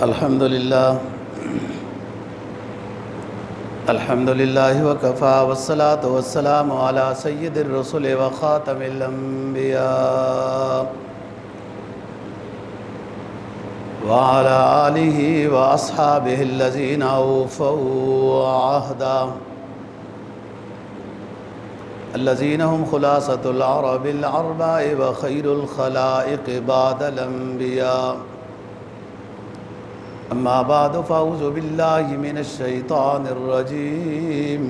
الحمد للہ وکفا والصلاة والسلام علی سید الرسل وخاتم الانبیاء وعلى آلہ واصحابہ الذین اوفوا عہدا الذین هم خلاصة العرب الاربع وخیر الخلائق بعد الانبیاء اما بعد فاعوذ باللہ من الشیطان الرجیم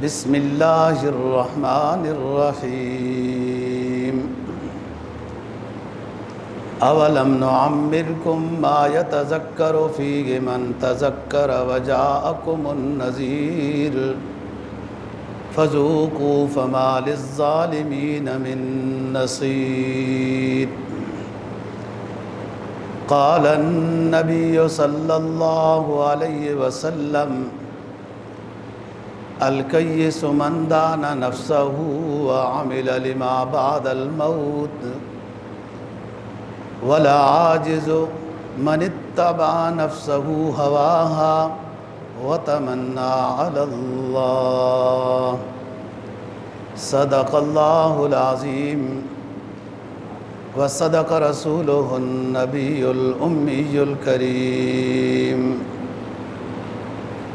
بسم اللہ الرحمن الرحیم اولم نعمرکم ما یتذکر فیہ من تذکر وجاءکم النذیر فذوقوا فما للظالمین من نصیر قال النبی صلی اللہ علیہ وسلم الکیس من دان نفسہ وعمل لما بعد الموت والعاجز من اتبع نفسہ ہواها وتمنى على اللہ صدق اللہ العظیم وصدق رسوله النبی الأمی الکریم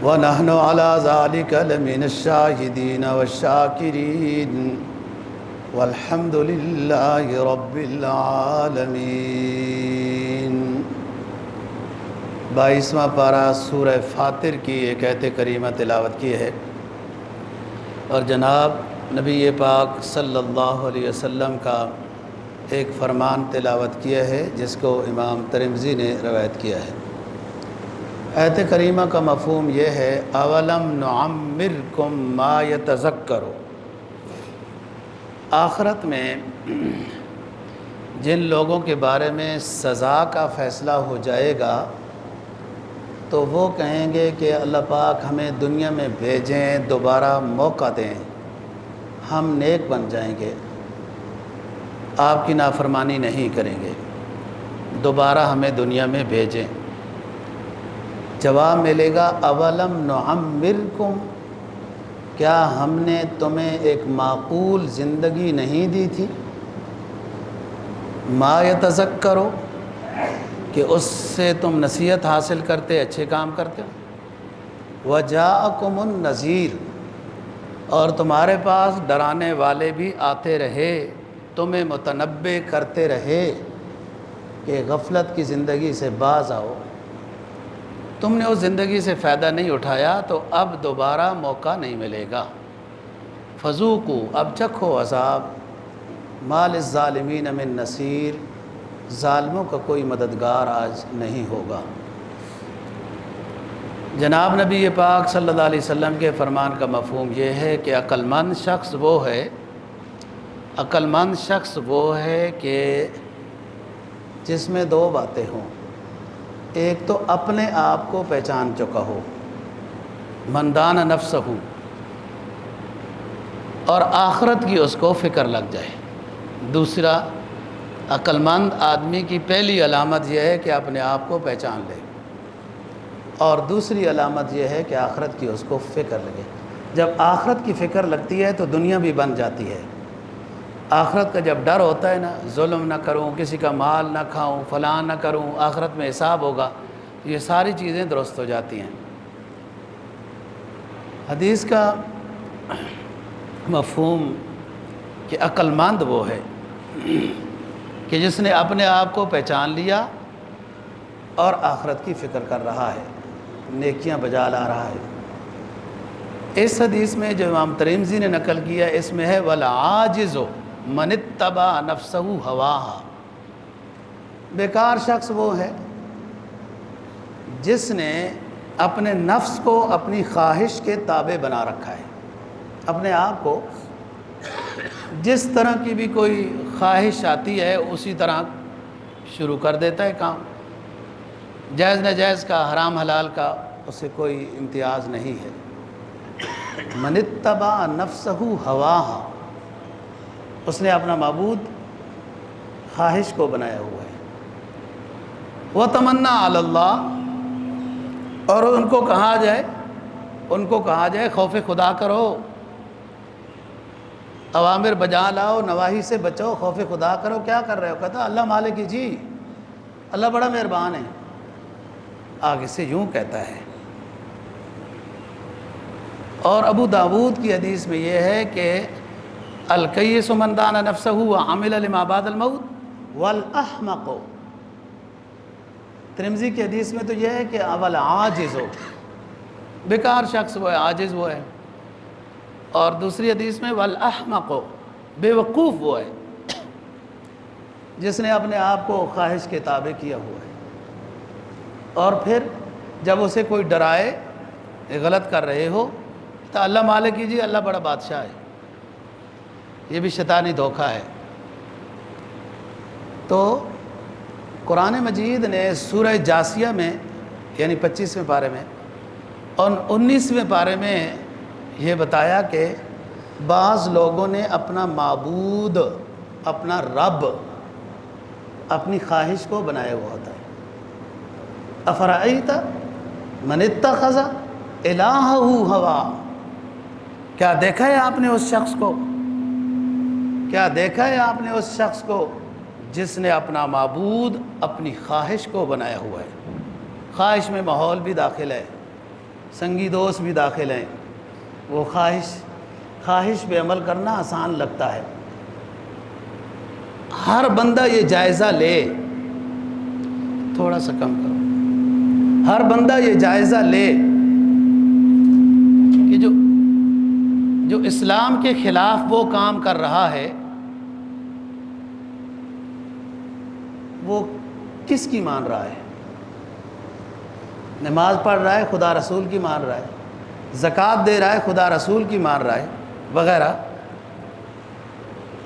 ونحن على ذلك لمن الشاہدین والشاکرین والحمد للہ رب العالمین۔ 22واں پارہ سورہ فاطر کی ایک آیت کریمہ تلاوت کی ہے، اور جناب نبی پاک صلی اللہ علیہ وسلم کا ایک فرمان تلاوت کیا ہے جس کو امام ترمذی نے روایت کیا ہے۔ آیت کریمہ کا مفہوم یہ ہے اولم نعمرکم ما یتذکر، آخرت میں جن لوگوں کے بارے میں سزا کا فیصلہ ہو جائے گا تو وہ کہیں گے کہ اللہ پاک ہمیں دنیا میں بھیجیں، دوبارہ موقع دیں، ہم نیک بن جائیں گے، آپ کی نافرمانی نہیں کریں گے، دوبارہ ہمیں دنیا میں بھیجیں۔ جواب ملے گا اولم نعمرکم، کیا ہم نے تمہیں ایک معقول زندگی نہیں دی تھی؟ ما یتذکرو، کہ اس سے تم نصیحت حاصل کرتے، اچھے کام کرتے، وجاءکم النذیر، اور تمہارے پاس ڈرانے والے بھی آتے رہے، تمہیں متنبع کرتے رہے کہ غفلت کی زندگی سے باز آؤ، تم نے اس زندگی سے فائدہ نہیں اٹھایا تو اب دوبارہ موقع نہیں ملے گا۔ فذوقوا، اب چکھو عذاب، ما للظالمین من نصیر، ظالموں کا کوئی مددگار آج نہیں ہوگا۔ جناب نبی پاک صلی اللہ علیہ وسلم کے فرمان کا مفہوم یہ ہے کہ عقل مند شخص وہ ہے کہ جس میں دو باتیں ہوں، ایک تو اپنے آپ کو پہچان چکا ہو، من دان نفسہ، اور آخرت کی اس کو فکر لگ جائے۔ دوسرا، عقل مند آدمی کی پہلی علامت یہ ہے کہ اپنے آپ کو پہچان لے، اور دوسری علامت یہ ہے کہ آخرت کی اس کو فکر لگے۔ جب آخرت کی فکر لگتی ہے تو دنیا بھی بن جاتی ہے۔ آخرت کا جب ڈر ہوتا ہے نا، ظلم نہ کروں، کسی کا مال نہ کھاؤں، فلاں نہ کروں، آخرت میں حساب ہوگا، یہ ساری چیزیں درست ہو جاتی ہیں۔ حدیث کا مفہوم کہ عقل مند وہ ہے کہ جس نے اپنے آپ کو پہچان لیا اور آخرت کی فکر کر رہا ہے، نیکیاں بجا لا رہا ہے۔ اس حدیث میں جو امام ترمذی نے نقل کیا، اس میں ہے والعاجز من اتبع نفسہ ہواہا، بیکار شخص وہ ہے جس نے اپنے نفس کو اپنی خواہش کے تابع بنا رکھا ہے، اپنے آپ کو جس طرح کی بھی کوئی خواہش آتی ہے اسی طرح شروع کر دیتا ہے کام، جائز ناجائز کا، حرام حلال کا اسے کوئی امتیاز نہیں ہے۔ من اتبع نفسہ ہواہا، اس نے اپنا معبود خواہش کو بنایا ہوا ہے۔ وتمنا علی اللہ، اور ان کو کہا جائے خوف خدا کرو، اوامر بجا لاؤ، نواہی سے بچو، خوف خدا کرو۔ کیا کر رہے ہو؟ کہتا اللہ مالک جی، اللہ بڑا مہربان ہے۔ آگے سے یوں کہتا ہے۔ اور ابو داود کی حدیث میں یہ ہے کہ الکیس من دان نفسہ وعمل لما بعد الموت والاحمق، ترمذی کی حدیث میں تو یہ ہے کہ اول عاجز ہو، بیکار شخص وہ ہے، عاجز وہ ہے، اور دوسری حدیث میں والاحمق، بے وقوف وہ ہے جس نے اپنے آپ کو خواہش کے تابع کیا ہوا ہے۔ اور پھر جب اسے کوئی ڈرائے غلط کر رہے ہو تو اللہ مالک کیجیے، اللہ بڑا بادشاہ ہے۔ یہ بھی شیطانی دھوکہ ہے۔ تو قرآن مجید نے سورہ جاسیہ میں یعنی 25ویں پارے میں اور 19ویں پارے میں یہ بتایا کہ بعض لوگوں نے اپنا معبود، اپنا رب، اپنی خواہش کو بنایا ہوا ہوتا ہے۔ افرأیت من اتخذ الہہ ہوا، کیا دیکھا ہے آپ نے اس شخص کو، کیا دیکھا ہے آپ نے اس شخص کو جس نے اپنا معبود اپنی خواہش کو بنایا ہوا ہے۔ خواہش میں ماحول بھی داخل ہے، سنگی دوست بھی داخل ہیں۔ وہ خواہش پہ عمل کرنا آسان لگتا ہے۔ ہر بندہ یہ جائزہ لے، تھوڑا سا کم کرو، ہر بندہ یہ جائزہ لے کہ جو اسلام کے خلاف وہ کام کر رہا ہے وہ کس کی مان رہا ہے۔ نماز پڑھ رہا ہے، خدا رسول کی مان رہا ہے، زکوٰۃ دے رہا ہے، خدا رسول کی مان رہا ہے وغیرہ،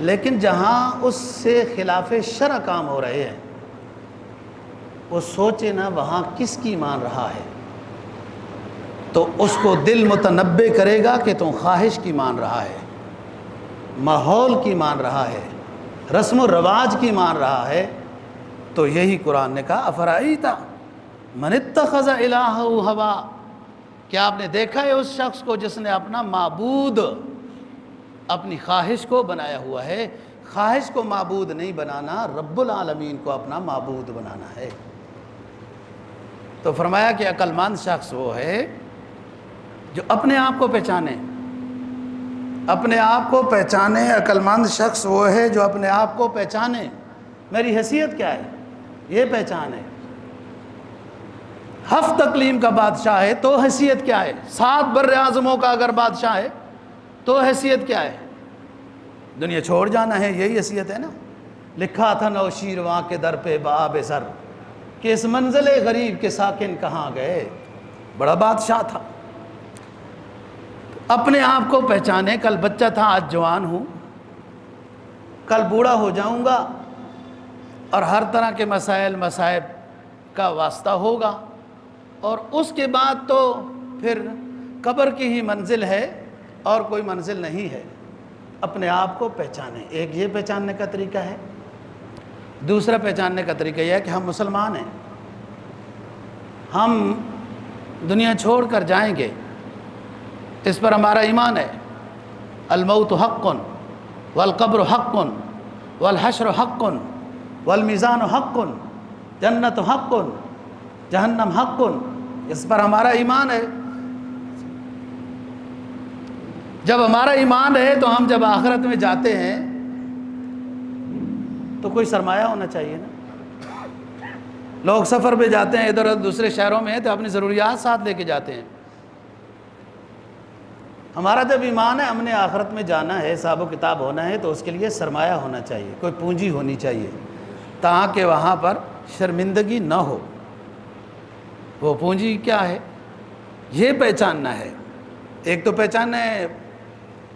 لیکن جہاں اس سے خلاف شرع کام ہو رہے ہیں وہ سوچے نا وہاں کس کی مان رہا ہے، تو اس کو دل متنبع کرے گا کہ تم خواہش کی مان رہا ہے، ماحول کی مان رہا ہے، رسم و رواج کی مان رہا ہے۔ تو یہی قرآن نے کہا افرأیت من اتخذ الہہ ہوا، کیا آپ نے دیکھا ہے اس شخص کو جس نے اپنا معبود اپنی خواہش کو بنایا ہوا ہے۔ خواہش کو معبود نہیں بنانا، رب العالمین کو اپنا معبود بنانا ہے۔ تو فرمایا کہ عقل مند شخص وہ ہے جو اپنے آپ کو پہچانے، اپنے آپ کو پہچانے۔ عقل مند شخص وہ ہے جو اپنے آپ کو پہچانے، میری حیثیت کیا ہے یہ پہچان ہے۔ ہفت اقلیم کا بادشاہ ہے تو حیثیت کیا ہے، 7 بر اعظموں کا اگر بادشاہ ہے تو حیثیت کیا ہے، دنیا چھوڑ جانا ہے، یہی حیثیت ہے نا۔ لکھا تھا نوشیروان کے در پہ بآب زر کہ اس منزل غریب کے ساکن کہاں گئے، بڑا بادشاہ تھا۔ اپنے آپ کو پہچانے، کل بچہ تھا آج جوان ہوں، کل بوڑھا ہو جاؤں گا، اور ہر طرح کے مسائل مصائب کا واسطہ ہوگا، اور اس کے بعد تو پھر قبر کی ہی منزل ہے اور کوئی منزل نہیں ہے۔ اپنے آپ کو پہچانے، ایک یہ پہچاننے کا طریقہ ہے۔ دوسرا پہچاننے کا طریقہ یہ ہے کہ ہم مسلمان ہیں، ہم دنیا چھوڑ کر جائیں گے، اس پر ہمارا ایمان ہے۔ الموت حق والقبر حق والحشر حق والمیزان حق، جنت حق جہنم حق، اس پر ہمارا ایمان ہے۔ جب ہمارا ایمان ہے تو ہم جب آخرت میں جاتے ہیں تو کوئی سرمایہ ہونا چاہیے نا۔ لوگ سفر پہ جاتے ہیں ادھر دوسرے شہروں میں تو اپنی ضروریات ساتھ لے کے جاتے ہیں۔ ہمارا جب ایمان ہے ہم نے آخرت میں جانا ہے، حساب و کتاب ہونا ہے، تو اس کے لیے سرمایہ ہونا چاہیے، کوئی پونجی ہونی چاہیے تاکہ وہاں پر شرمندگی نہ ہو۔ وہ پونجی کیا ہے یہ پہچاننا ہے۔ ایک تو پہچاننا ہے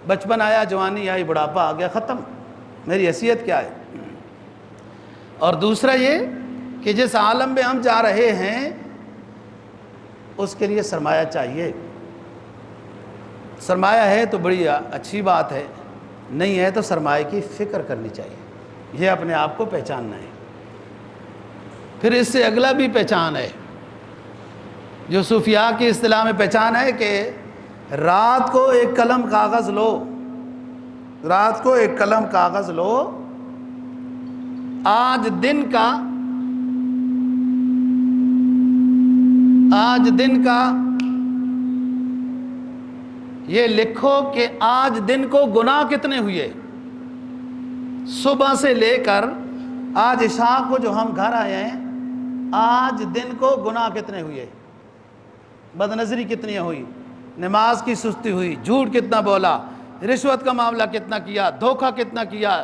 بچپن آیا، جوانی آئی، بڑھاپا آ گیا، ختم، میری حیثیت کیا ہے۔ اور دوسرا یہ کہ جس عالم میں ہم جا رہے ہیں اس کے لیے سرمایہ چاہیے۔ سرمایہ ہے تو بڑی اچھی بات ہے، نہیں ہے تو سرمایہ کی فکر کرنی چاہیے، یہ اپنے آپ کو پہچاننا ہے۔ پھر اس سے اگلا بھی پہچان ہے جو صوفیاء کی اصطلاح میں پہچان ہے کہ رات کو ایک قلم کاغذ لو، رات کو ایک قلم کاغذ لو، آج دن کا یہ لکھو کہ آج دن کو گناہ کتنے ہوئے، صبح سے لے کر آج عشاء کو جو ہم گھر آئے ہیں، آج دن کو گناہ کتنے ہوئے، بدنظری کتنی ہوئی، نماز کی سستی ہوئی، جھوٹ کتنا بولا، رشوت کا معاملہ کتنا کیا، دھوکہ کتنا کیا،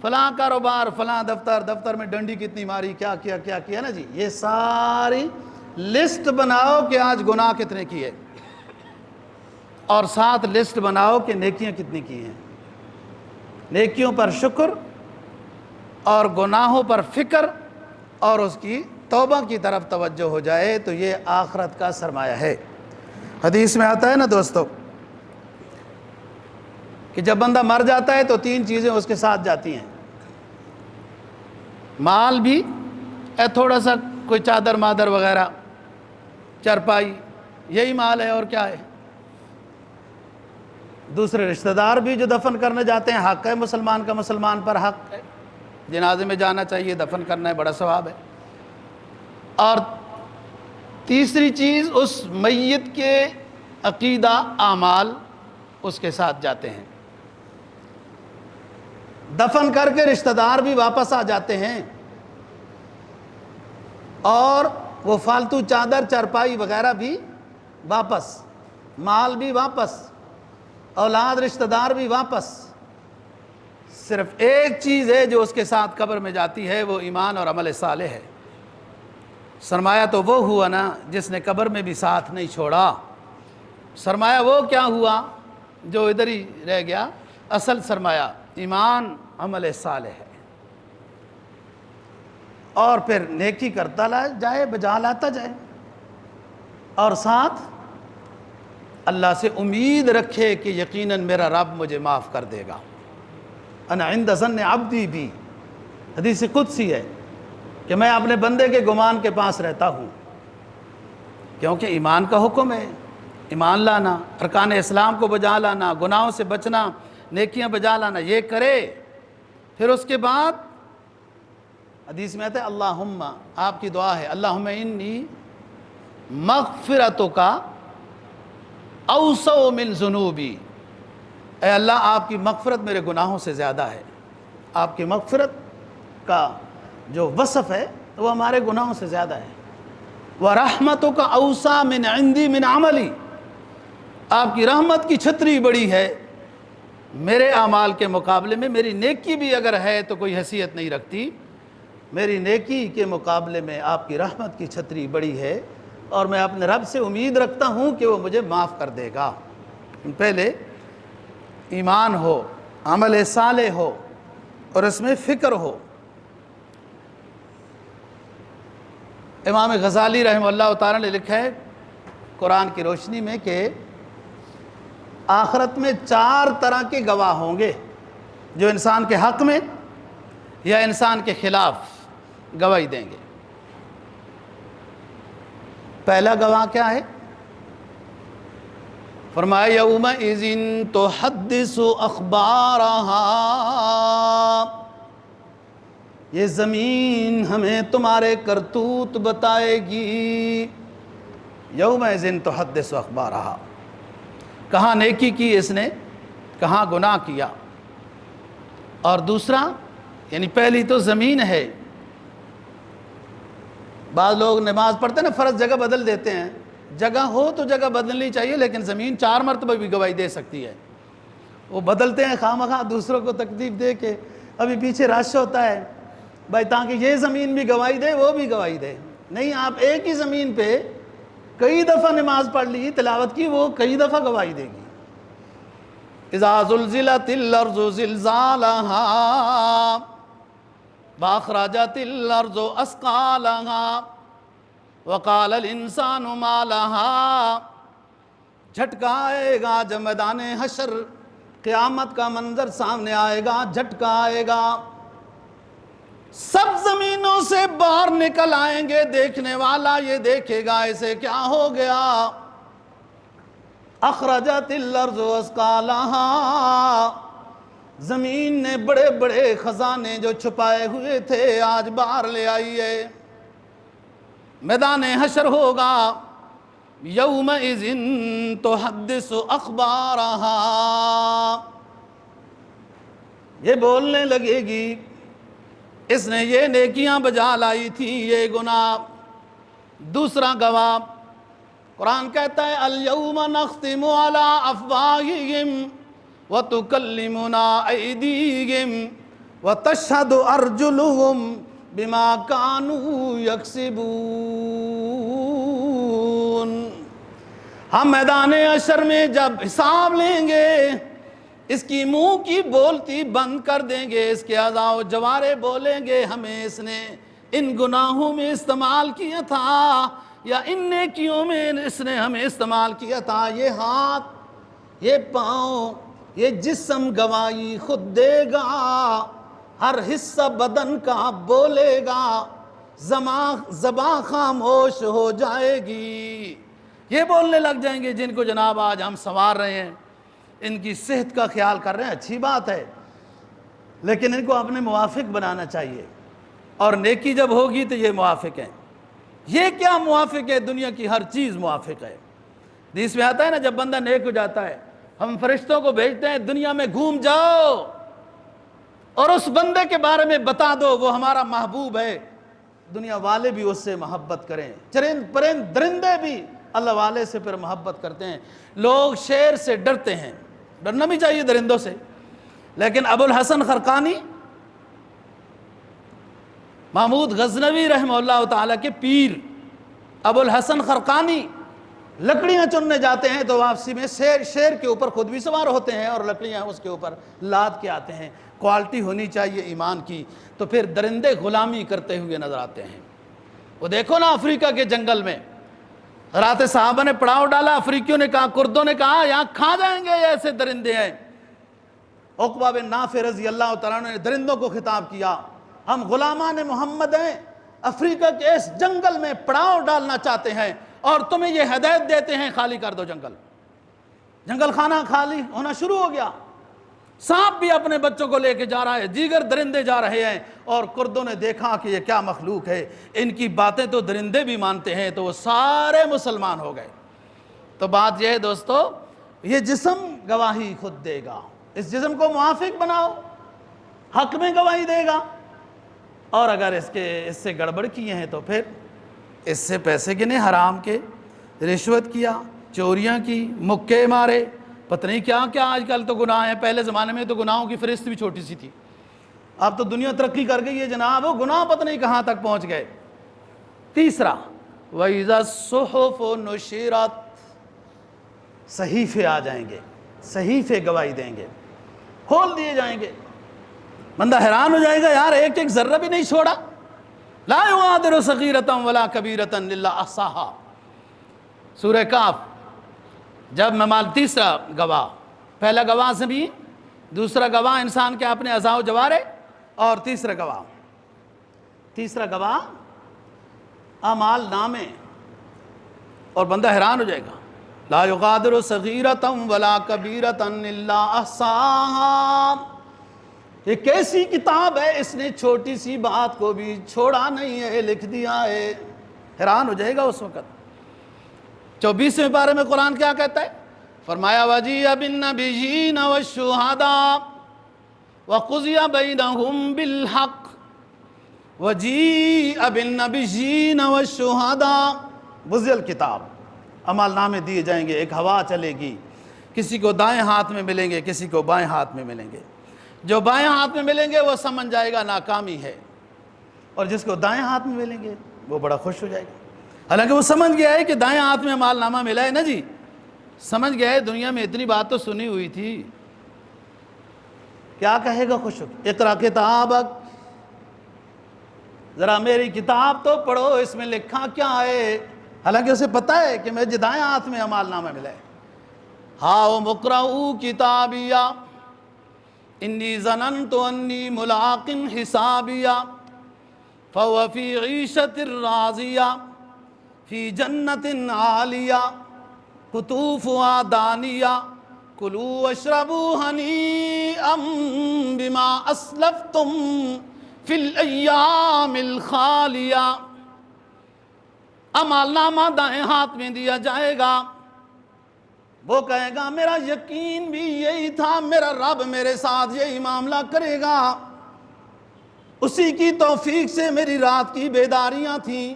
فلاں کاروبار، فلاں دفتر میں ڈنڈی کتنی ماری، کیا کیا نا جی، یہ ساری لسٹ بناؤ کہ آج گناہ کتنے کیے، اور ساتھ لسٹ بناؤ کہ نیکیاں کتنی کی ہیں۔ نیکیوں پر شکر اور گناہوں پر فکر اور اس کی توبہ کی طرف توجہ ہو جائے تو یہ آخرت کا سرمایہ ہے۔ حدیث میں آتا ہے نا دوستو کہ جب بندہ مر جاتا ہے تو 3 چیزیں اس کے ساتھ جاتی ہیں، مال بھی، تھوڑا سا کوئی چادر مادر وغیرہ، چرپائی، یہی مال ہے اور کیا ہے۔ دوسرے رشتہ دار بھی جو دفن کرنے جاتے ہیں، حق ہے مسلمان کا، مسلمان پر حق ہے، جنازے میں جانا چاہیے، دفن کرنا ہے، بڑا ثواب ہے۔ اور تیسری چیز اس میت کے عقیدہ اعمال اس کے ساتھ جاتے ہیں، دفن کر کے رشتہ دار بھی واپس آ جاتے ہیں، اور وہ فالتو چادر چرپائی وغیرہ بھی واپس، مال بھی واپس، اولاد رشتہ دار بھی واپس۔ صرف ایک چیز ہے جو اس کے ساتھ قبر میں جاتی ہے، وہ ایمان اور عمل صالح ہے۔ سرمایہ تو وہ ہوا نا جس نے قبر میں بھی ساتھ نہیں چھوڑا، سرمایہ وہ کیا ہوا جو ادھر ہی رہ گیا، اصل سرمایہ ایمان عمل صالح ہے، اور پھر نیکی کرتا جائے، بجا لاتا جائے، اور ساتھ اللہ سے امید رکھے کہ یقیناً میرا رب مجھے معاف کر دے گا۔ انا عند ظن عبدی بھی، حدیث قدسی ہے کہ میں اپنے بندے کے گمان کے پاس رہتا ہوں، کیونکہ ایمان کا حکم ہے، ایمان لانا، ارکان اسلام کو بجا لانا، گناہوں سے بچنا، نیکیاں بجا لانا، یہ کرے۔ پھر اس کے بعد حدیث میں آتا ہے اللہم، آپ کی دعا ہے، اللہم انی مغفرتک اوسع من ذنوبی، اے اللہ آپ کی مغفرت میرے گناہوں سے زیادہ ہے۔ آپ کی مغفرت کا جو وصف ہے وہ ہمارے گناہوں سے زیادہ ہے۔ وَرَحْمَتُكَ أَوْسَعَ مِنْ عِنْدِي مِنْ عَمَلِي، آپ کی رحمت کی چھتری بڑی ہے میرے اعمال کے مقابلے میں، میری نیکی بھی اگر ہے تو کوئی حیثیت نہیں رکھتی، میری نیکی کے مقابلے میں آپ کی رحمت کی چھتری بڑی ہے، اور میں اپنے رب سے امید رکھتا ہوں کہ وہ مجھے معاف کر دے گا۔ پہلے ایمان ہو، عمل صالح ہو، اور اس میں فکر ہو۔ امام غزالی رحمہ اللہ تعالیٰ نے لکھا ہے قرآن کی روشنی میں کہ آخرت میں 4 طرح کے گواہ ہوں گے جو انسان کے حق میں یا انسان کے خلاف گواہی دیں گے۔ پہلا گواہ کیا ہے؟ فرمایا یومئذ تحدث اخبارہا، یہ زمین ہمیں تمہارے کرتوت بتائے گی۔ یومئذ تحدث اخبارہا، کہاں نیکی کی اس نے، کہاں گناہ کیا۔ اور دوسرا، یعنی پہلی تو زمین ہے، بعض لوگ نماز پڑھتے ہیں نا، فرض جگہ بدل دیتے ہیں، جگہ ہو تو جگہ بدلنی چاہیے، لیکن زمین 4 مرتبہ بھی گواہی دے سکتی ہے۔ وہ بدلتے ہیں خواہ دوسروں کو تکلیف دے کے، ابھی پیچھے رش ہوتا ہے بھائی تاکہ یہ زمین بھی گواہی دے، وہ بھی گواہی دے۔ نہیں، آپ ایک ہی زمین پہ کئی دفعہ نماز پڑھ لی، تلاوت کی، وہ کئی دفعہ گواہی دے گی۔ اذا زلزلت الارض زلزالہا واخرجت الارض اثقالہا وقال الانسان ما لہا، جھٹکا آئے گا جب میدان حشر قیامت کا منظر سامنے آئے گا، جھٹکا آئے گا، سب زمینوں سے باہر نکل آئیں گے، دیکھنے والا یہ دیکھے گا اسے کیا ہو گیا۔ اخرجت الارض اثقالہا، زمین نے بڑے بڑے خزانے جو چھپائے ہوئے تھے آج باہر لے آئی ہے۔ میدان حشر ہوگا، یومئذ تحدث اخبارہا، یہ بولنے لگے گی اس نے یہ نیکیاں بجا لائی تھی، یہ گناہ۔ دوسرا گواہ قرآن کہتا ہے الیوم نختم علی افواہہم وتکلمنا ایدیہم وتشہد ارجلہم بما کانوا یکسبون۔ ہم میدان حشر میں جب حساب لیں گے، اس کی منہ کی بولتی بند کر دیں گے، اس کے اعضاء و جوارے بولیں گے ہمیں اس نے ان گناہوں میں استعمال کیا تھا یا ان نیکیوں میں اس نے ہمیں استعمال کیا تھا۔ یہ ہاتھ، یہ پاؤں، یہ جسم گواہی خود دے گا، ہر حصہ بدن کا بولے گا، زبان خاموش ہو جائے گی۔ یہ بولنے لگ جائیں گے جن کو جناب آج ہم سنوار رہے ہیں، ان کی صحت کا خیال کر رہے ہیں، اچھی بات ہے، لیکن ان کو اپنے موافق بنانا چاہیے، اور نیکی جب ہوگی تو یہ موافق ہیں۔ یہ کیا موافق ہے؟ دنیا کی ہر چیز موافق ہے۔ حدیث میں آتا ہے نا، جب بندہ نیک ہو جاتا ہے ہم فرشتوں کو بھیجتے ہیں دنیا میں گھوم جاؤ اور اس بندے کے بارے میں بتا دو وہ ہمارا محبوب ہے، دنیا والے بھی اس سے محبت کریں، چرند پرند درندے بھی اللہ والے سے پھر محبت کرتے ہیں۔ لوگ شیر سے ڈرتے ہیں، ڈرنا بھی چاہیے درندوں سے، لیکن ابو الحسن خرقانی محمود غزنوی رحمہ اللہ تعالیٰ کے پیر ابو الحسن خرقانی لکڑیاں چننے جاتے ہیں تو واپسی میں شیر کے اوپر خود بھی سوار ہوتے ہیں اور لکڑیاں اس کے اوپر لاد کے آتے ہیں۔ کوالٹی ہونی چاہیے ایمان کی، تو پھر درندے غلامی کرتے ہوئے نظر آتے ہیں۔ وہ دیکھو نا افریقہ کے جنگل میں رات صحابہ نے پڑاؤ ڈالا، افریقیوں نے کہا، کردوں نے کہا یہاں کھا جائیں گے، ایسے درندے ہیں۔ عقبہ بن نافع رضی اللہ تعالیٰ نے درندوں کو خطاب کیا، ہم غلامان محمد ہیں، افریقہ کے اس جنگل میں پڑاؤ ڈالنا چاہتے ہیں اور تمہیں یہ ہدایت دیتے ہیں خالی کر دو جنگل۔ جنگل خانہ خالی ہونا شروع ہو گیا، سانپ بھی اپنے بچوں کو لے کے جا رہا ہے، دیگر درندے جا رہے ہیں، اور کردوں نے دیکھا کہ یہ کیا مخلوق ہے، ان کی باتیں تو درندے بھی مانتے ہیں، تو وہ سارے مسلمان ہو گئے۔ تو بات یہ ہے دوستو، یہ جسم گواہی خود دے گا، اس جسم کو موافق بناؤ، حق میں گواہی دے گا، اور اگر اس سے گڑبڑ کیے ہیں تو پھر اس سے پیسے گنے حرام کے، رشوت کیا، چوریاں کی، مکے مارے، پتہ نہیں کیا کیا آج کل تو گناہ ہیں۔ پہلے زمانے میں تو گناہوں کی فہرست بھی چھوٹی سی تھی، اب تو دنیا ترقی کر گئی ہے جناب، وہ گناہ پتہ نہیں کہاں تک پہنچ گئے۔ تیسرا وَإِذَا الصُّحُفُ نُشِرَتْ، صحیفے آ جائیں گے، صحیفے گواہی دیں گے، کھول دیے جائیں گے، بندہ حیران ہو جائے گا، یار ایک ایک ذرہ بھی نہیں چھوڑا، لا یغادر صغیرۃ ولا کبیرۃ الا احصاھا۔ سورہ کاف، جب ممال تیسرا گواہ، پہلا گواہ زمین، دوسرا گواہ انسان کے اپنے اعضاء و جوارے، اور تیسرا گواہ اعمال نامے، اور بندہ حیران ہو جائے گا، لا یغادر صغیرۃ ولا کبیرۃ الا احصاھا۔ یہ کیسی کتاب ہے، اس نے چھوٹی سی بات کو بھی چھوڑا نہیں ہے، لکھ دیا ہے۔ حیران ہو جائے گا اس وقت۔ 24ویں پارے میں قرآن کیا کہتا ہے؟ فرمایا وَجِیءَ بِالنَّبِیِّینَ وَالشُّہَدَاءِ وَقُضِیَ بَیْنَہُم بِالْحَقِّ وَجِیءَ بِالنَّبِیِّینَ وَالشُّہَدَاءِ۔ بُزِل کتاب، عمل نامے دیے جائیں گے، ایک ہوا چلے گی، کسی کو دائیں ہاتھ میں ملیں گے، کسی کو بائیں ہاتھ میں ملیں گے۔ جو بائیں ہاتھ میں ملیں گے وہ سمجھ جائے گا ناکامی ہے، اور جس کو دائیں ہاتھ میں ملیں گے وہ بڑا خوش ہو جائے گا، حالانکہ وہ سمجھ گیا ہے کہ دائیں ہاتھ میں عمل نامہ ملا ہے نا جی، سمجھ گیا ہے دنیا میں اتنی بات تو سنی ہوئی تھی۔ کیا کہے گا خوش ہو؟ اقرا کتابک، ذرا میری کتاب تو پڑھو، اس میں لکھا کیا ہے، حالانکہ اسے پتہ ہے کہ مجھے دائیں ہاتھ میں عمل نامہ ملا ہے۔ ہاؤ مقرؤ کتابیہ انی ظننت انی ملاق حسابیہ۔ فَهُوَ فِي عِيشَةٍ رَاضِيَةٍ فِي جَنَّةٍ عَالِيَةٍ قُطُوفُهَا دَانِيَةٌ كُلُوا وَاشْرَبُوا هَنِيئًا بِمَا أَسْلَفْتُمْ فِي الْأَيَّامِ الْخَالِيَةِ۔ عمل نامہ دائیں ہاتھ میں دیا جائے گا، وہ کہے گا میرا یقین بھی یہی تھا، میرا رب میرے ساتھ یہی معاملہ کرے گا، اسی کی توفیق سے میری رات کی بیداریاں تھیں،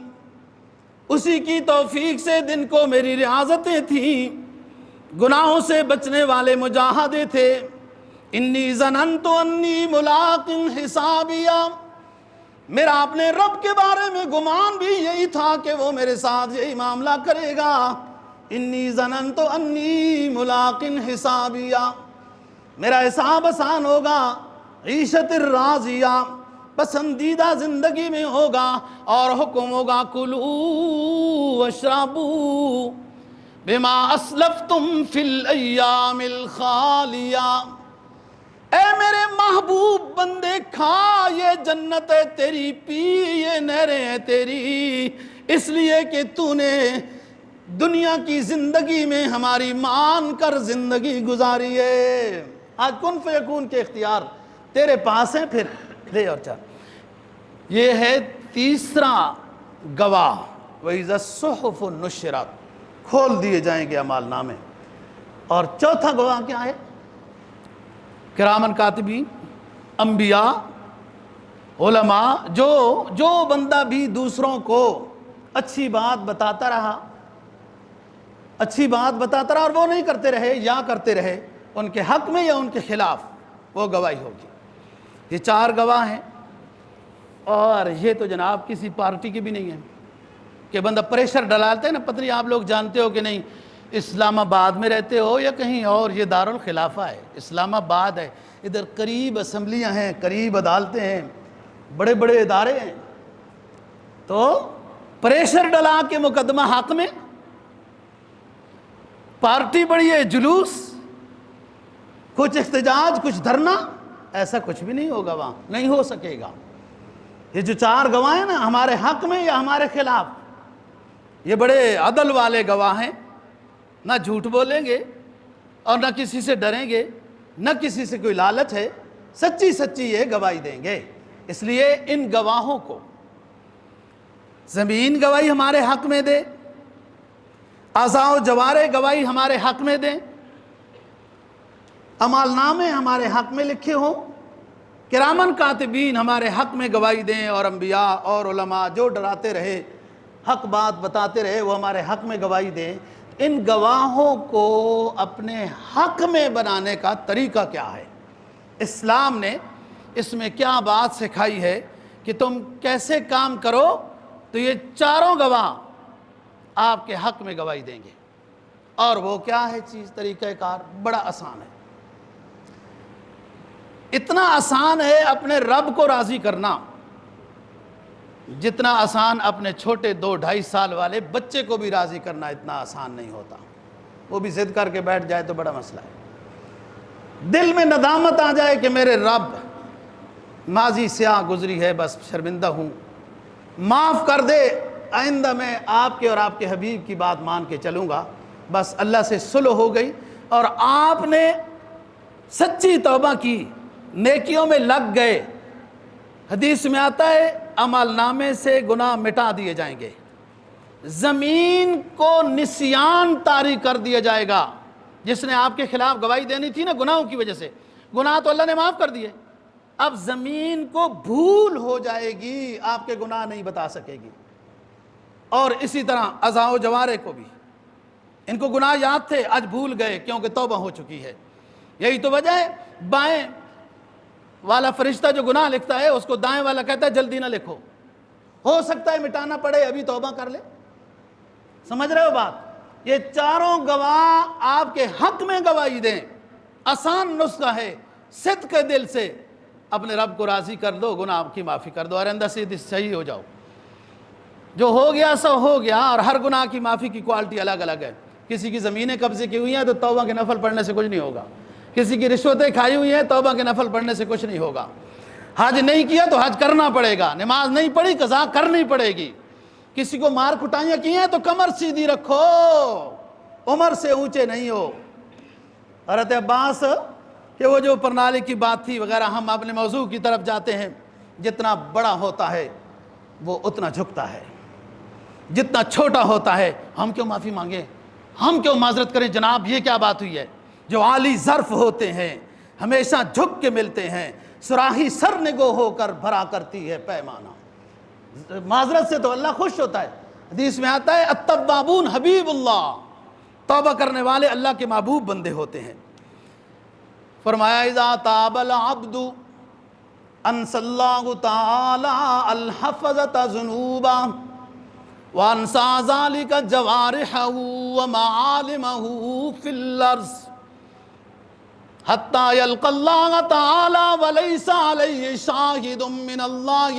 اسی کی توفیق سے دن کو میری ریاضتیں تھیں، گناہوں سے بچنے والے مجاہدے تھے۔ انی ظننت انی ملاق حسابیہ، میرا اپنے رب کے بارے میں گمان بھی یہی تھا کہ وہ میرے ساتھ یہی معاملہ کرے گا۔ انی ظننت انی ملاق حسابیہ، میرا حساب آسان ہوگا، عیشت راضیہ، پسندیدہ زندگی میں ہوگا، اور حکم ہوگا کلوا واشربوا بما اسلفتم فی الایام الخالیہ۔ اے میرے محبوب بندے، کھا، یہ جنت ہے تیری، پی، یہ نہریں ہیں تیری، اس لیے کہ تو نے دنیا کی زندگی میں ہماری مان کر زندگی گزاری ہے۔ آج کن فیکون کے اختیار تیرے پاس ہیں، پھر دے اور چاہ۔ یہ ہے تیسرا گواہ، وَإِذَا الصُّحُفُ نُشِّرَتْ، کھول دیے جائیں گے اعمال نامے۔ اور چوتھا گواہ کیا ہے؟ کرامن کاتبین، انبیاء، علماء، جو بندہ بھی دوسروں کو اچھی بات بتاتا رہا اور وہ نہیں کرتے رہے یا کرتے رہے، ان کے حق میں یا ان کے خلاف، وہ گواہی ہوگی۔ یہ 4 گواہ ہیں، اور یہ تو جناب کسی پارٹی کی بھی نہیں ہے کہ بندہ پریشر ڈالتے ہیں نا، پتہ نہیں آپ لوگ جانتے ہو کہ نہیں، اسلام آباد میں رہتے ہو یا کہیں اور، یہ دارالخلافہ ہے، اسلام آباد ہے، ادھر قریب اسمبلیاں ہیں، قریب عدالتیں ہیں، بڑے بڑے ادارے ہیں، تو پریشر ڈلا کے مقدمہ حق میں، پارٹی بڑی ہے، جلوس، کچھ احتجاج، کچھ دھرنا، ایسا کچھ بھی نہیں ہوگا، وہاں نہیں ہو سکے گا۔ یہ جو 4 گواہ ہیں نا، ہمارے حق میں یا ہمارے خلاف، یہ بڑے عدل والے گواہ ہیں، نہ جھوٹ بولیں گے اور نہ کسی سے ڈریں گے، نہ کسی سے کوئی لالچ ہے، سچی سچی یہ گواہی دیں گے۔ اس لیے ان گواہوں کو زمین گواہی ہمارے حق میں دے، اعضاء و جوارح گواہی ہمارے حق میں دیں، اعمال نامے ہمارے حق میں لکھے ہوں، کرامن کاتبین ہمارے حق میں گواہی دیں، اور انبیاء اور علماء جو ڈراتے رہے، حق بات بتاتے رہے، وہ ہمارے حق میں گواہی دیں۔ ان گواہوں کو اپنے حق میں بنانے کا طریقہ کیا ہے؟ اسلام نے اس میں کیا بات سکھائی ہے کہ تم کیسے کام کرو تو یہ 4 گواہ آپ کے حق میں گواہی دیں گے۔ اور وہ کیا ہے چیز، طریقہ کار بڑا آسان ہے، اتنا آسان ہے اپنے رب کو راضی کرنا جتنا آسان اپنے چھوٹے 2-2.5 سال والے بچے کو بھی راضی کرنا اتنا آسان نہیں ہوتا۔ وہ بھی ضد کر کے بیٹھ جائے تو بڑا مسئلہ ہے، دل میں ندامت آ جائے کہ میرے رب ماضی سیاہ گزری ہے، بس شرمندہ ہوں، معاف کر دے، آئندہ میں آپ کے اور آپ کے حبیب کی بات مان کے چلوں گا، بس اللہ سے صلح ہو گئی، اور آپ نے سچی توبہ کی، نیکیوں میں لگ گئے۔ حدیث میں آتا ہے عمل نامے سے گناہ مٹا دیے جائیں گے، زمین کو نسیان طاری کر دیا جائے گا۔ جس نے آپ کے خلاف گواہی دینی تھی نا گناہوں کی وجہ سے، گناہ تو اللہ نے معاف کر دیے، اب زمین کو بھول ہو جائے گی، آپ کے گناہ نہیں بتا سکے گی۔ اور اسی طرح اعضاء و جوارح کو بھی، ان کو گناہ یاد تھے، آج بھول گئے کیونکہ توبہ ہو چکی ہے۔ یہی تو وجہ ہے بائیں والا فرشتہ جو گناہ لکھتا ہے اس کو دائیں والا کہتا ہے جلدی نہ لکھو، ہو سکتا ہے مٹانا پڑے، ابھی توبہ کر لے۔ سمجھ رہے ہو بات؟ یہ 4 گواہ آپ کے حق میں گواہی دیں، آسان نسخہ ہے، صدق کے دل سے اپنے رب کو راضی کر دو، گناہ کی معافی کر دو، اور اندر سے صحیح ہو جاؤ۔ جو ہو گیا سو ہو گیا، اور ہر گناہ کی معافی کی کوالٹی الگ الگ ہے۔ کسی کی زمینیں قبضے کی ہوئی ہیں تو توبہ کے نفل پڑھنے سے کچھ نہیں ہوگا، کسی کی رشوتیں کھائی ہوئی ہیں، توبہ کے نفل پڑھنے سے کچھ نہیں ہوگا۔ حج نہیں کیا تو حج کرنا پڑے گا، نماز نہیں پڑھی قضا کرنی پڑے گی، کسی کو مار کٹائیاں کی ہیں تو کمر سیدھی رکھو، عمر سے اونچے نہیں ہو۔ حضرت عباس کہ وہ جو پرنالی کی بات تھی وغیرہ، ہم اپنے موضوع کی طرف جاتے ہیں، جتنا بڑا ہوتا ہے وہ اتنا جھکتا ہے، جتنا چھوٹا ہوتا ہے ہم کیوں معافی مانگیں، ہم کیوں معذرت کریں، جناب یہ کیا بات ہوئی ہے۔ جو عالی ظرف ہوتے ہیں ہمیشہ جھک کے ملتے ہیں، صراحی سر نگو ہو کر بھرا کرتی ہے پیمانہ۔ معذرت سے تو اللہ خوش ہوتا ہے، حدیث میں آتا ہے التوابون حبیب اللہ، توبہ کرنے والے اللہ کے محبوب بندے ہوتے ہیں۔ فرمایا اذا تاب العبد انسى اللہ تعالی الحفظت ذنوبا وانسى ذلك جوارحه ومعالمه في الارض حتى يلقى الله تعالى وليس عليه شاهد من الله